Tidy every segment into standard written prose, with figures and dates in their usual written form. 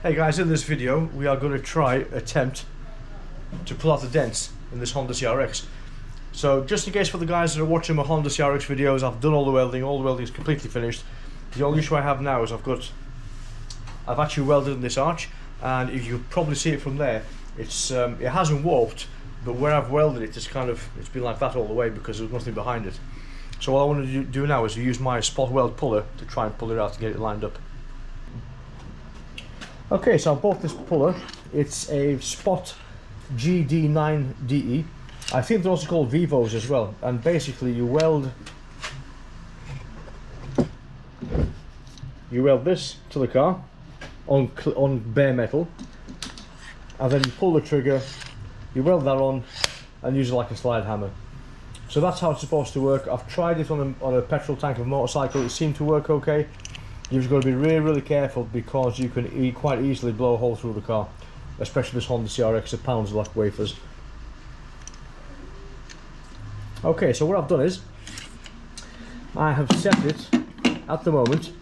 Hey guys, in this video we are going to attempt to pull out the dents in this Honda CRX. So just in case for the guys that are watching my Honda CRX videos, I've done all the welding is completely finished. The only issue I have now is I've actually welded in this arch, and if you probably see it from there, it hasn't warped, but where I've welded it, it's been like that all the way because there's nothing behind it. So what I want to do now is use my spot weld puller to try and pull it out and get it lined up. Okay, so I bought this puller. It's a Spot GD90E. I think they're also called Vivos as well. And basically you weld this to the car on bare metal, and then you pull the trigger, you weld that on and use it like a slide hammer. So that's how it's supposed to work. I've tried it on a petrol tank of a motorcycle. It seemed to work okay. You've got to be really careful because you can quite easily blow a hole through the car, especially this Honda CRX that pounds like wafers. Okay, so what I've done is I have set it at the moment.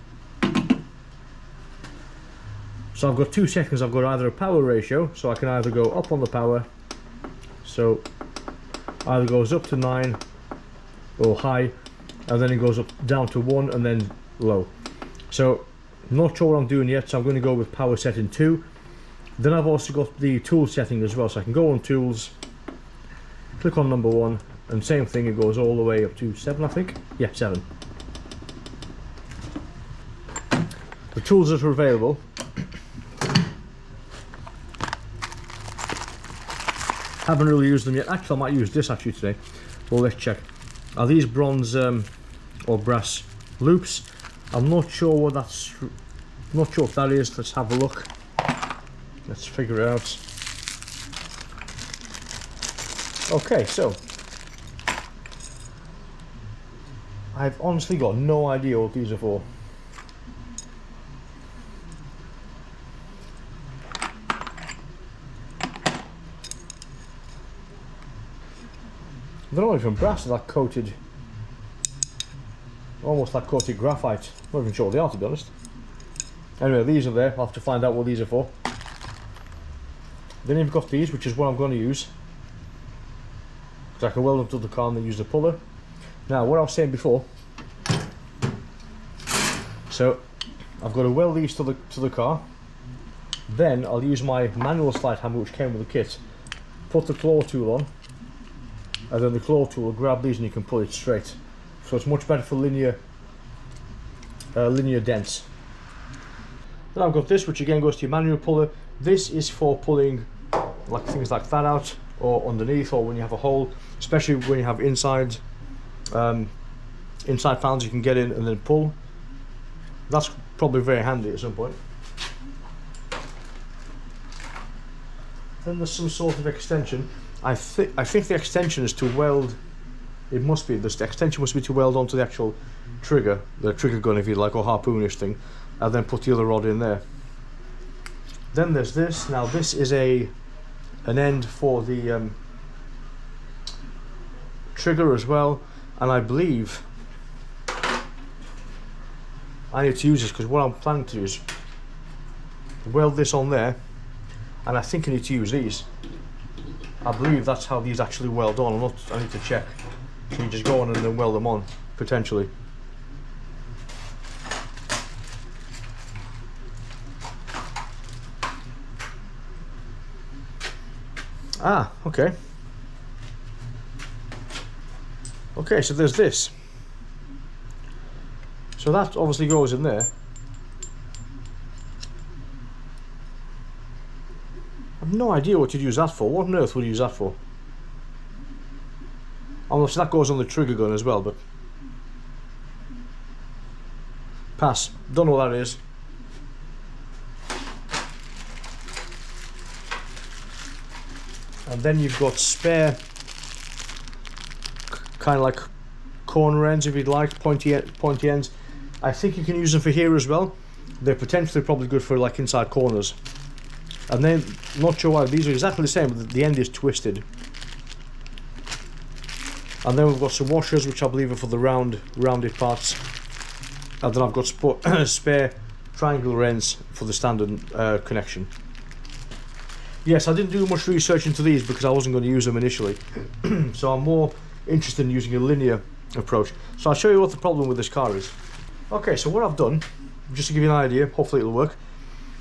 So I've got two settings. I've got either a power ratio, so I can either go up on the power, so either goes up to 9 or high, and then it goes up down to 1 and then low. So I'm not sure what I'm doing yet, so I'm going to go with power setting 2. Then I've also got the tool setting as well, so I can go on tools, click on number 1, and same thing, it goes all the way up to 7, I think. Yeah, 7. The tools that are available: haven't really used them yet. Actually, I might use this actually today. Well, let's check. Are these bronze or brass loops? I'm not sure what that's. Not sure if that is. Let's have a look. Let's figure it out. Okay, so I've honestly got no idea what these are for. They're not even brass, they're like coated, almost like coated graphite. Not even sure what they are, to be honest. Anyway, these are there. I'll have to find out what these are for. Then you've got these, which is what I'm going to use, because I can weld them to the car and then use the puller. Now, what I was saying before, so I've got to weld these to the car. Then I'll use my manual slide hammer, which came with the kit, put the claw tool on, and then the claw tool will grab these and you can pull it straight. So it's much better for linear dents. Then I've got this, which again goes to your manual puller. This is for pulling like things like that out, or underneath, or when you have a hole, especially when you have inside fans you can get in and then pull. That's probably very handy at some point. Then there's some sort of extension. I think the extension is to weld. It must be this. The extension must be to weld onto the actual trigger, the trigger gun, if you like, or harpoonish thing, and then put the other rod in there. Then there's this. Now this is an end for the trigger as well, and I believe I need to use this because what I'm planning to do is weld this on there, and I think I need to use these. I believe that's how these actually weld on. I need to check. So you just go on and then weld them on, potentially. Ah, okay. Okay, so there's this. So that obviously goes in there. I've no idea what you'd use that for. What on earth would you use that for? Unless that goes on the trigger gun as well, but pass. Don't know what that is. And then you've got spare kind of like corner ends, if you'd like, pointy ends. I think you can use them for here as well. They're potentially probably good for like inside corners. And then, not sure why, these are exactly the same, but the end is twisted. And then we've got some washers, which I believe are for the rounded parts. And then I've got spare triangular ends for the standard connection. Yes, I didn't do much research into these because I wasn't going to use them initially. So I'm more interested in using a linear approach. So I'll show you what the problem with this car is. Okay, so what I've done, just to give you an idea, hopefully it'll work,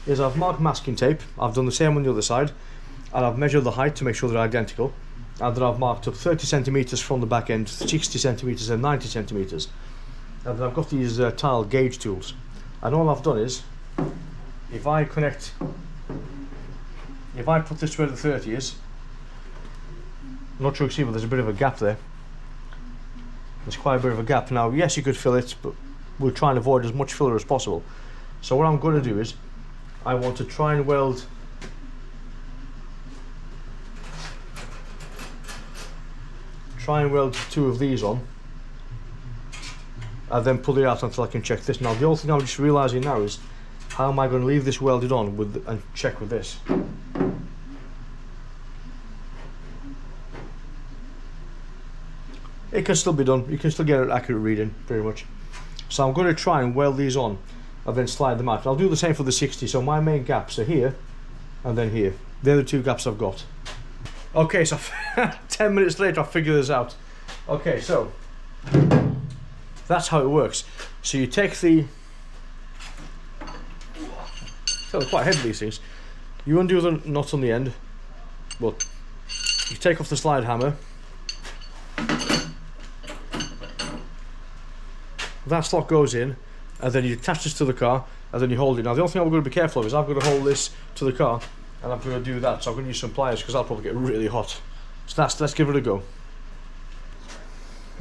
is I've marked masking tape. I've done the same on the other side, and I've measured the height to make sure they're identical, and then I've marked up 30 centimeters from the back end, 60 centimeters and 90 centimeters, and then I've got these tile gauge tools, and all I've done is, if I put this where the 30 is, I'm not sure you can see, but there's a bit of a gap there. There's quite a bit of a gap. Now, yes, you could fill it, but we'll try and avoid as much filler as possible. So what I'm going to do is, I want to try and weld two of these on, and then pull it out until I can check this. Now, the only thing I'm just realising now is, how am I going to leave this welded on and check with this? It can still be done. You can still get an accurate reading, pretty much. So I'm going to try and weld these on and then slide them out. I'll do the same for the 60. So my main gaps are here and then here. They're the two gaps I've got. Okay, so 10 minutes later I figure this out. Okay, so that's how it works. So you take the... So they're quite heavy, these things. You undo the knot on the end. Well, you take off the slide hammer. That slot goes in, and then you attach this to the car, and then you hold it. Now the only thing I'm going to be careful of is I've got to hold this to the car, and I'm going to do that, so I'm going to use some pliers because that'll probably get really hot. So let's give it a go.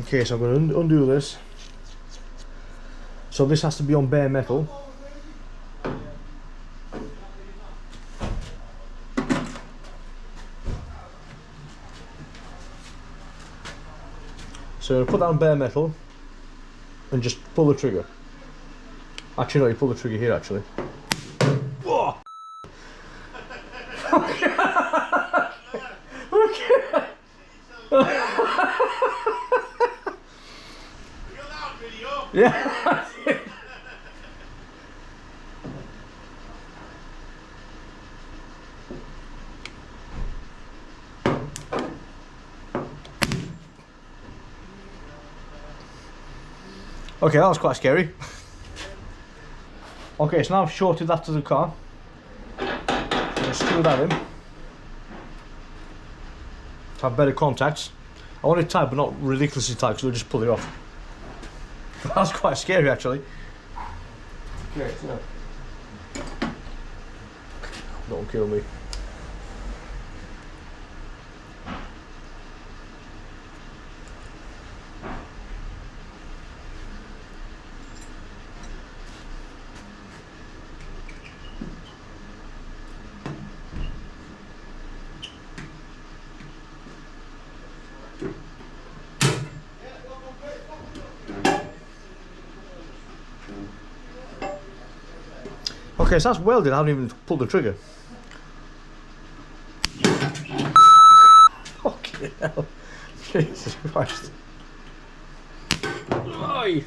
Okay, so I'm going to undo this. So this has to be on bare metal. So put that on bare metal and just pull the trigger. Actually no, you pull the trigger here actually. Whoa! Okay. Yeah. Okay, that was quite scary. Okay, so now I've shorted that to the car. Just screw that in. To have better contacts. I want it tight, but not ridiculously tight, because we'll just pull it off. That was quite scary, actually. Okay, so don't kill me. Okay, so that's welded, I haven't even pulled the trigger. Fucking hell. Jesus Christ. Oh,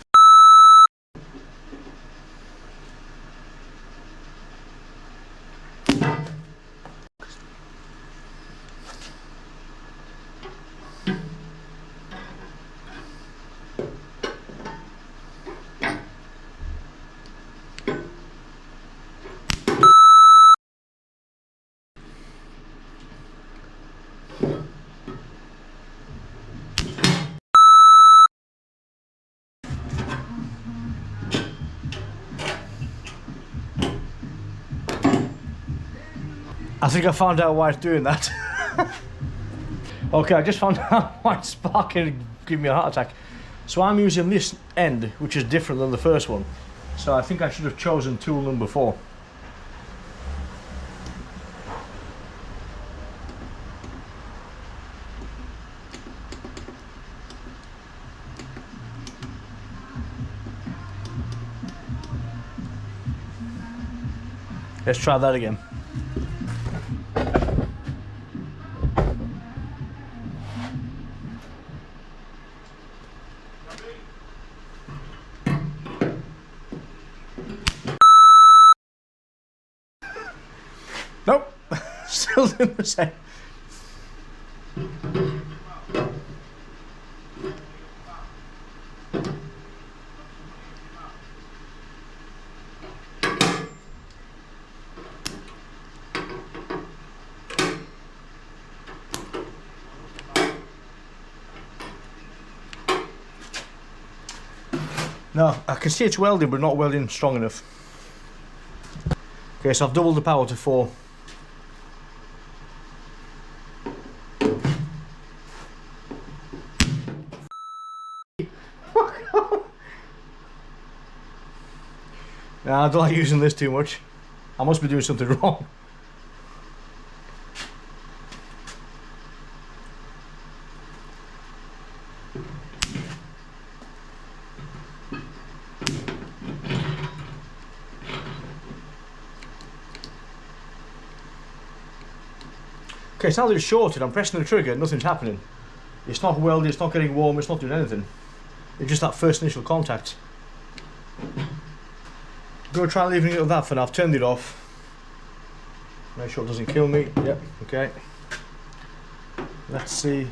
I think I found out why it's doing that. Okay, I just found out why it's sparking and giving me a heart attack. So I'm using this end, which is different than the first one. So I think I should have chosen tool number 4. Let's try that again. Nope, still doing the same. No, I can see it's welding, but not welding strong enough. Okay, so I've doubled the power to 4. Nah, I don't like using this too much. I must be doing something wrong. Okay, so now that it's shorted, I'm pressing the trigger, nothing's happening. It's not welding, it's not getting warm, it's not doing anything. It's just that first initial contact. I'm going to try leaving it at that for now. I've turned it off. Make sure it doesn't kill me. Yep, okay. Let's see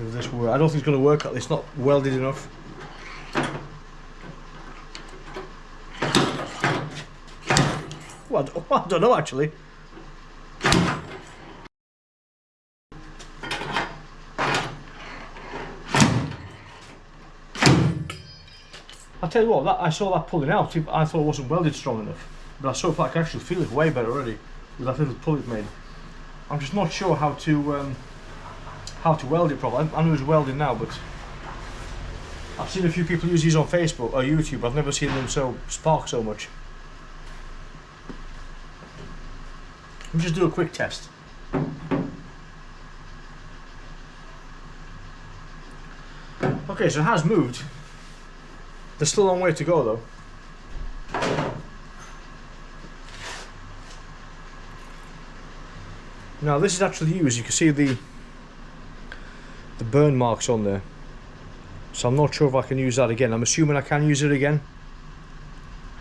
if this works. I don't think it's going to work. It's not welded enough. Well, I don't know actually. I'll tell you what, I saw that pulling out. I thought it wasn't welded strong enough, but I saw I can actually feel it way better already with that little pull it made. I'm just not sure how to weld it properly. I know it's welding now, but I've seen a few people use these on Facebook or YouTube. I've never seen them spark so much. Let me just do a quick test. Okay, so it has moved. There's still a long way to go though. Now this is actually used, you can see the burn marks on there. So I'm not sure if I can use that again. I'm assuming I can use it again.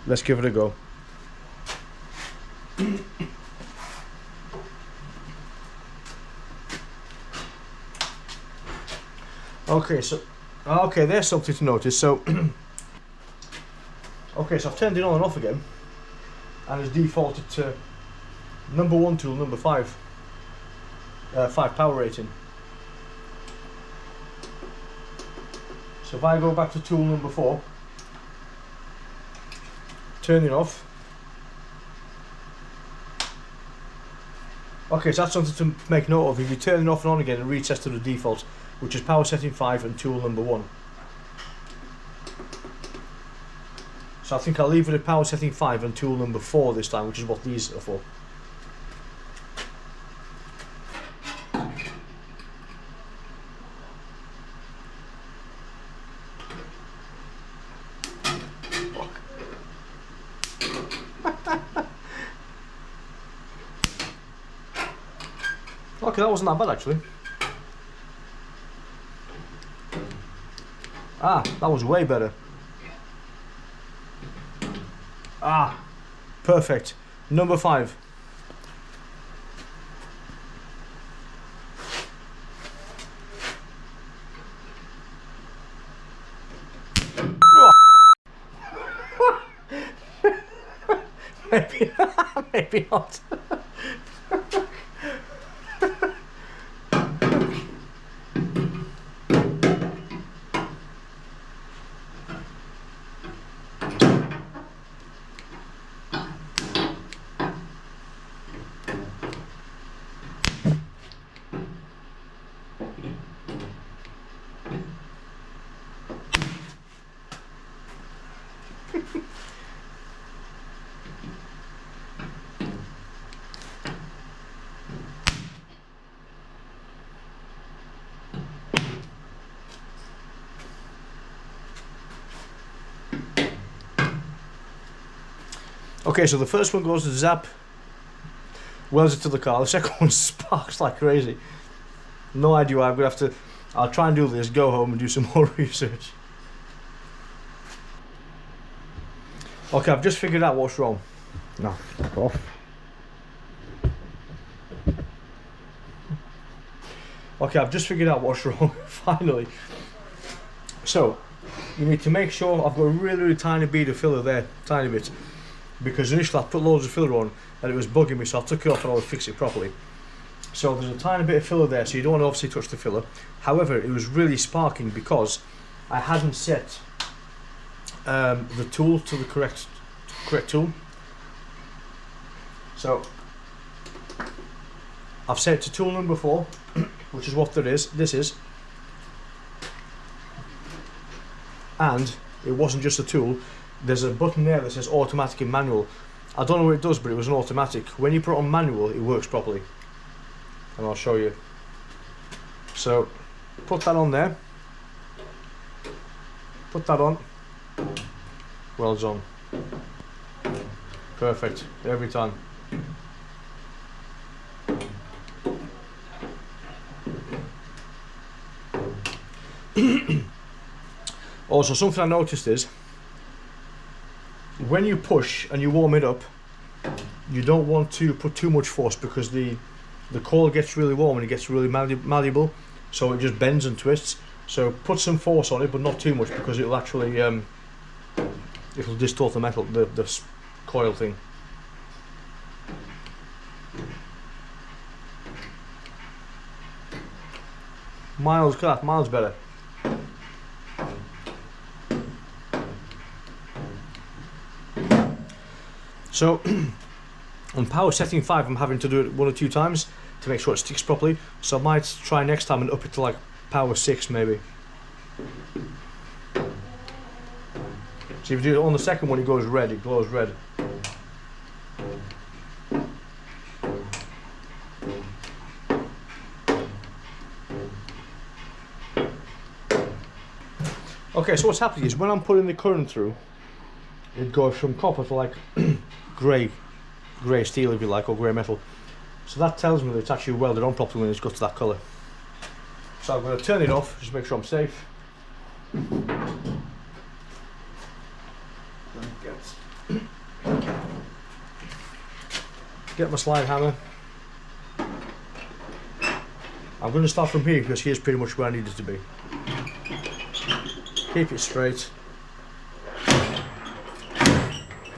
Let's give it a go. Okay, so there's something to notice. So okay, so I've turned it on and off again, and it's defaulted to number 1 tool, number 5 power rating. So if I go back to tool number 4, turn it off. Okay, so that's something to make note of. If you turn it off and on again, it resets to the default, which is power setting 5 and tool number 1. So I think I'll leave it at power setting 5 and tool number 4 this time, which is what these are for. Okay, that wasn't that bad actually. Ah, that was way better. Ah, perfect. Number 5. Maybe, maybe not. Okay, so the first one goes to zap, welds it to the car. The second one sparks like crazy. No idea why. I'm gonna have to. I'll try and do this. Go home and do some more research. Okay, I've just figured out what's wrong. No, back off. Okay, I've just figured out what's wrong, finally. So, you need to make sure I've got a really, really tiny bead of filler there, tiny bit. Because initially I put loads of filler on and it was bugging me, so I took it off and I would fix it properly. So there's a tiny bit of filler there, so you don't want to obviously touch the filler. However, it was really sparking because I hadn't set the tool to the correct tool. So, I've set it to tool number 4, which is what this is. And it wasn't just a tool, there's a button there that says automatic and manual. I don't know what it does, but it was an automatic. When you put it on manual, it works properly. And I'll show you. So, put that on there. Put that on. Well done. Perfect, every time. Also, something I noticed is when you push and you warm it up, you don't want to put too much force because the coil gets really warm and it gets really malleable, so it just bends and twists. So put some force on it, but not too much, because it'll actually it'll distort the metal, the coil thing. Miles better. So on power setting 5, I'm having to do it 1 or 2 times to make sure it sticks properly. So I might try next time and up it to like power 6 maybe. So if you do it on the second one, it goes red, it glows red. Okay, so what's happening is when I'm putting the current through, it goes from copper to like grey steel, if you like, or grey metal. So that tells me that it's actually welded on properly when it's got to that colour. So I'm going to turn it off, just make sure I'm safe. Get my slide hammer. I'm going to start from here because here's pretty much where I need it to be. Keep it straight.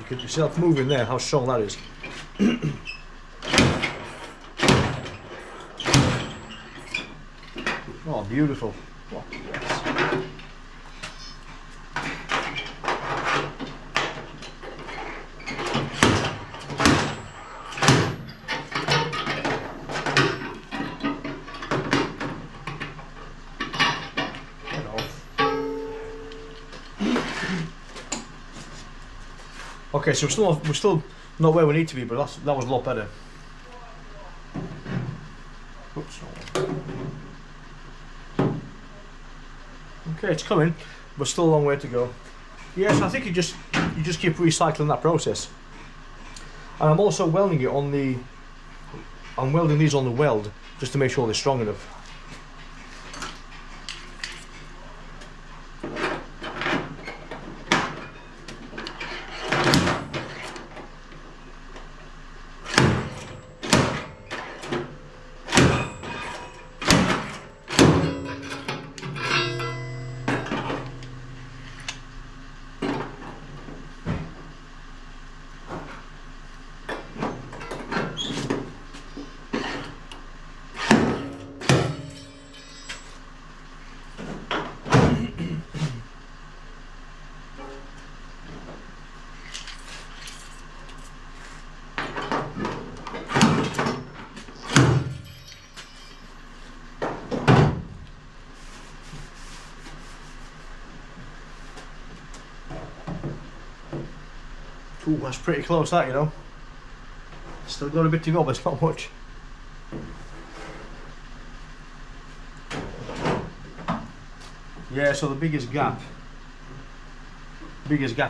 You can see that moving there, how strong that is. Oh, beautiful. Oh, yes. Okay, so we're still not where we need to be, but that was a lot better. Oops. Okay, it's coming, but still a long way to go. Yes, I think you just keep recycling that process. And I'm also welding it on the. I'm welding these on the weld just to make sure they're strong enough. Ooh, that's pretty close, that, you know. Still got a bit to go, but it's not much. Yeah, so the biggest gap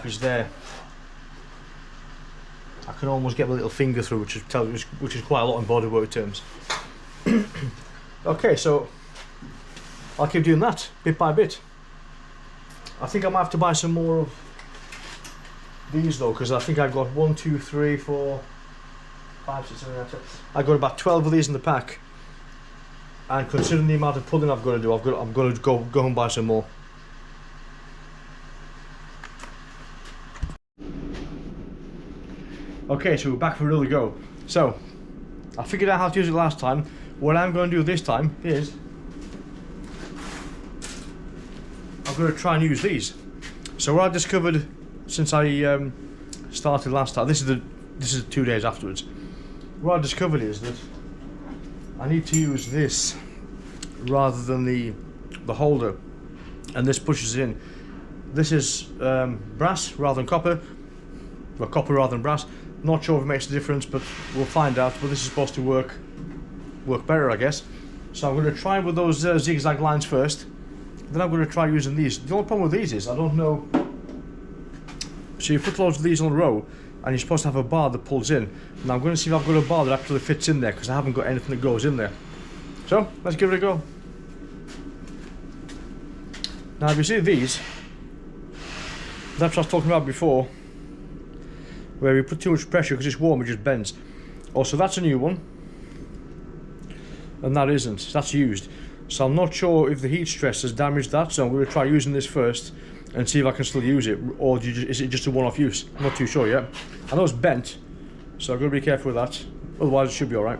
is there. I can almost get my little finger through, which is quite a lot in bodywork terms. Okay, so I'll keep doing that bit by bit. I think I might have to buy some more of these though, because I think I've got 1, 2, 3, 4, 5, 6, 7, 8, 10. I got about 12 of these in the pack, and considering the amount of pulling I've got to do, I'm going to go home and buy some more. Okay, so we're back for another go. So I figured out how to use it last time. What I'm going to do this time is I'm going to try and use these. So what I discovered since I started last time, this is 2 days afterwards. What I discovered is that I need to use this rather than the holder, and this pushes it in. This is brass rather than copper, well, copper rather than brass. Not sure if it makes a difference, but we'll find out. But this is supposed to work better, I guess. So I'm going to try with those zigzag lines first. Then I'm going to try using these. The only problem with these is I don't know. So you put loads of these on a row, and you're supposed to have a bar that pulls in. Now I'm going to see if I've got a bar that actually fits in there, because I haven't got anything that goes in there. So let's give it a go. Now if you see these, that's what I was talking about before, where we put too much pressure because it's warm, it just bends. Also, that's a new one, and that isn't. That's used. So I'm not sure if the heat stress has damaged that, so I'm going to try using this first and see if I can still use it, or is it just a one-off use? I'm not too sure yet. I know it's bent, so I've got to be careful with that, otherwise it should be alright.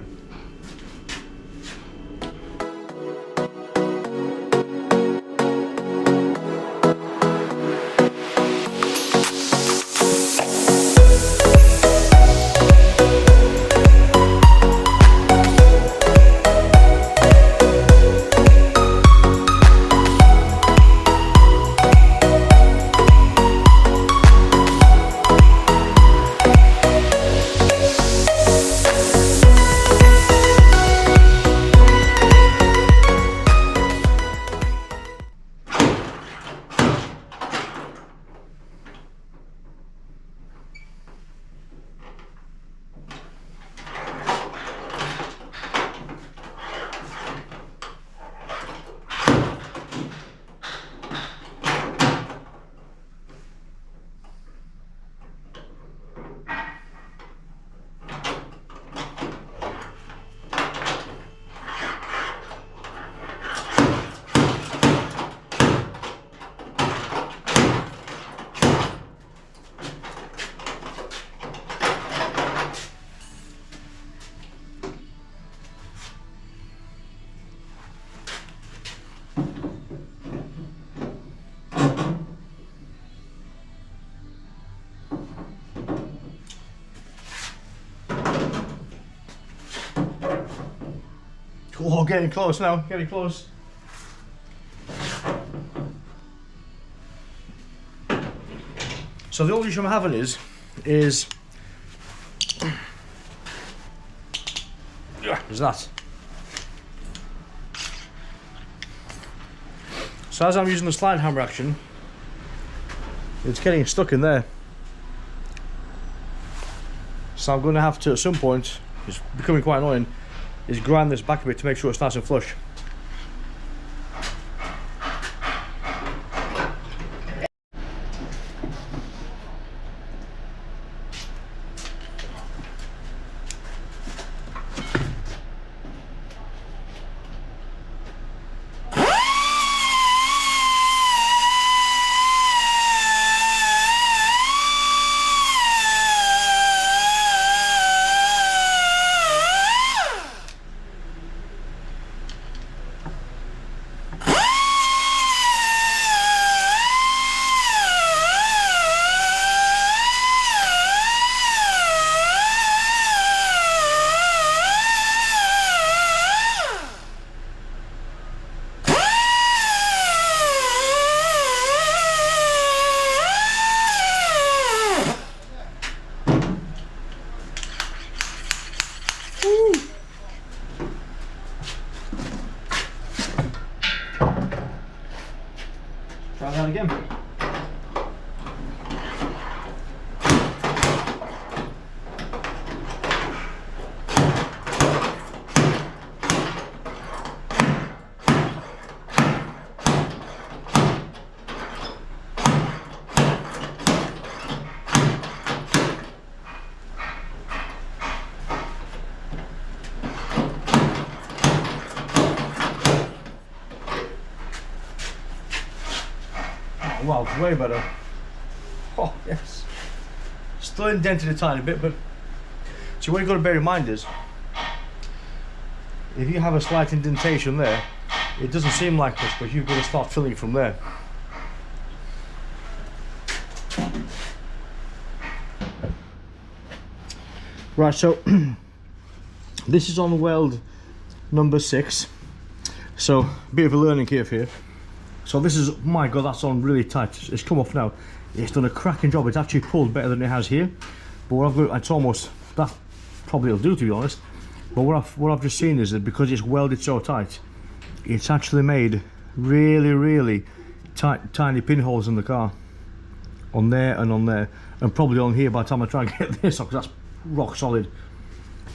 Oh, getting close now, getting close. So the only issue I'm having is that. So as I'm using the slide hammer action, it's getting stuck in there. So I'm going to have to, at some point, it's becoming quite annoying, is grind this back a bit to make sure it's nice and flush. Try that again. wow, it's way better. Oh yes. Still indented a tiny bit, but see, what you've got to bear in mind is, if you have a slight indentation there, it doesn't seem like much, but you've got to start filling from there. Right, so this is on weld number 6, so a bit of a learning curve here. So this is, my god, that's on really tight. It's come off now. It's done a cracking job. It's actually pulled better than it has here, but what I've got, it's almost, that probably will do, to be honest. But what I've just seen is that because it's welded so tight, it's actually made really tight, tiny pinholes in the car, on there and on there, and probably on here by the time I try and get this off, because that's rock solid.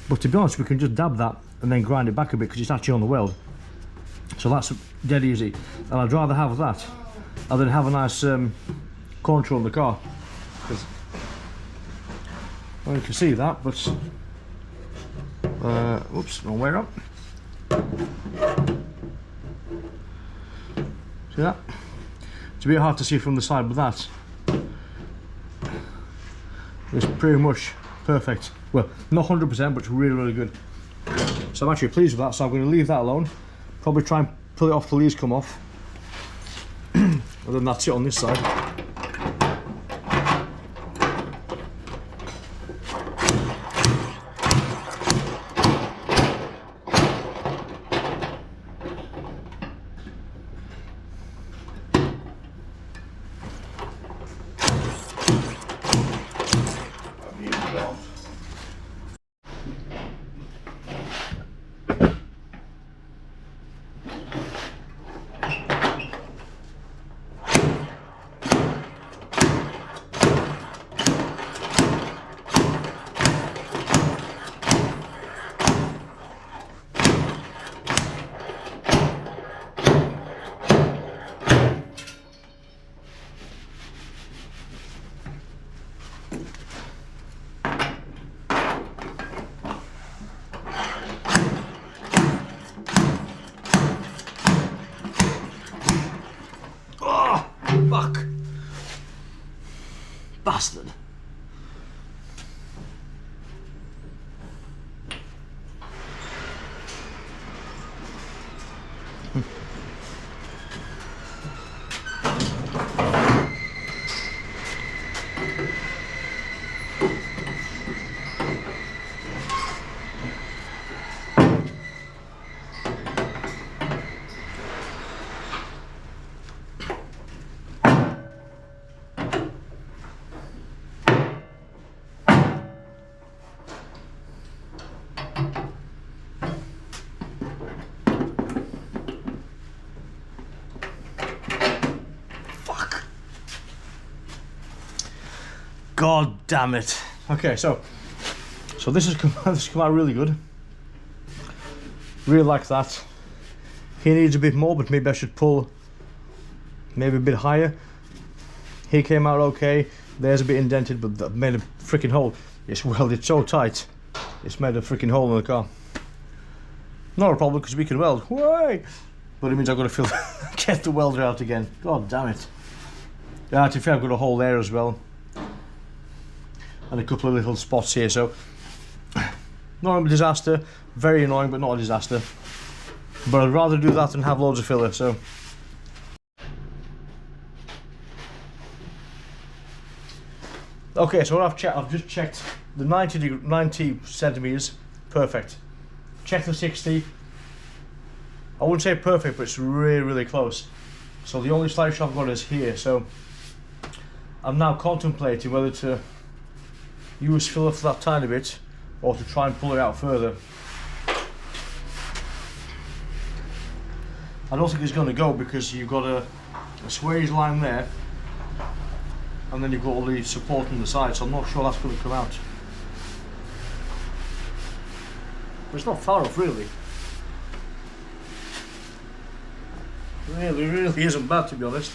But to be honest, we can just dab that and then grind it back a bit because it's actually on the weld, so that's dead easy. And I'd rather have that than have a nice contour on the car, because well, you can see that, but oops, wrong way up. See that? It's a bit hard to see from the side, but that is pretty much perfect. Well, not 100%, but it's really good. So I'm actually pleased with that, so I'm going to leave that alone. Probably try and pull it off till these come off. And then that's it on this side. Fuck! Bastard! God damn it. Okay, so this has come out really good. Really like that. He needs a bit more, but maybe I should pull maybe a bit higher. He came out okay. There's a bit indented, but that made a freaking hole. It's welded so tight, it's made a freaking hole in the car. Not a problem because we can weld. Way! But it means I've got to get the welder out again. God damn it. Yeah, to be fair, I've got a hole there as well. And a couple of little spots here, so not a disaster. Very annoying, but not a disaster. But I'd rather do that than have loads of filler, so. Okay, so what I've just checked the 90 centimeters, perfect. Check the 60. I wouldn't say perfect, but it's really close. So the only slight issue I've got is here, so I'm now contemplating whether to use filler for that tiny bit or to try and pull it out further. I don't think it's going to go because you've got a swage line there and then you've got all the support on the side, so I'm not sure that's going to come out. But it's not far off really. Really isn't bad, to be honest.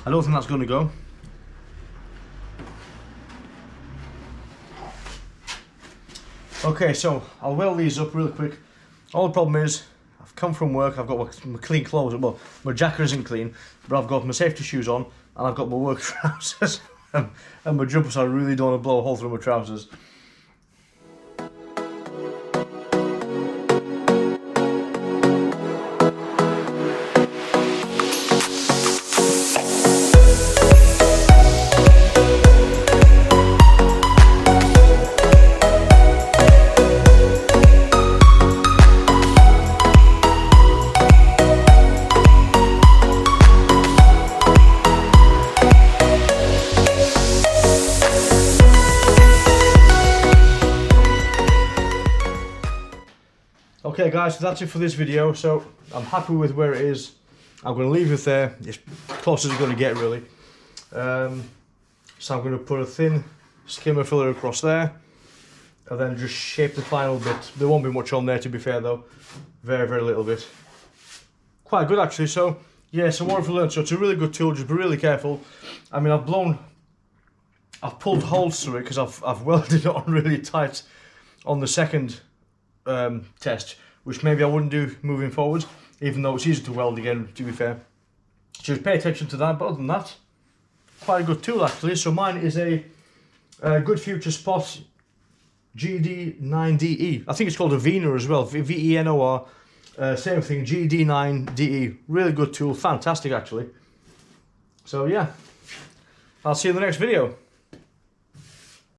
I don't think that's going to go. Okay, so I'll weld these up really quick. All the problem is, I've come from work, I've got my clean clothes, well, my jacket isn't clean, but I've got my safety shoes on, and I've got my work trousers, and my jumper, so I really don't want to blow a hole through my trousers. Okay guys, so that's it for this video. So I'm happy with where it is. I'm going to leave it there, as close as it's going to get really. So I'm going to put a thin skimmer filler across there, and then just shape the final bit. There won't be much on there, to be fair though. Very little bit. Quite good actually. So yeah, some more to learn. So it's a really good tool, just be really careful. I mean, I've pulled holes through it because I've welded it on really tight on the second test, which maybe I wouldn't do moving forward, even though it's easy to weld again, to be fair. Just pay attention to that, but other than that, quite a good tool actually. So mine is a Good Future Spot GD90E. I think it's called a Venor as well, V-E-N-O-R. Same thing, GD9DE. Really good tool, fantastic actually. So yeah, I'll see you in the next video.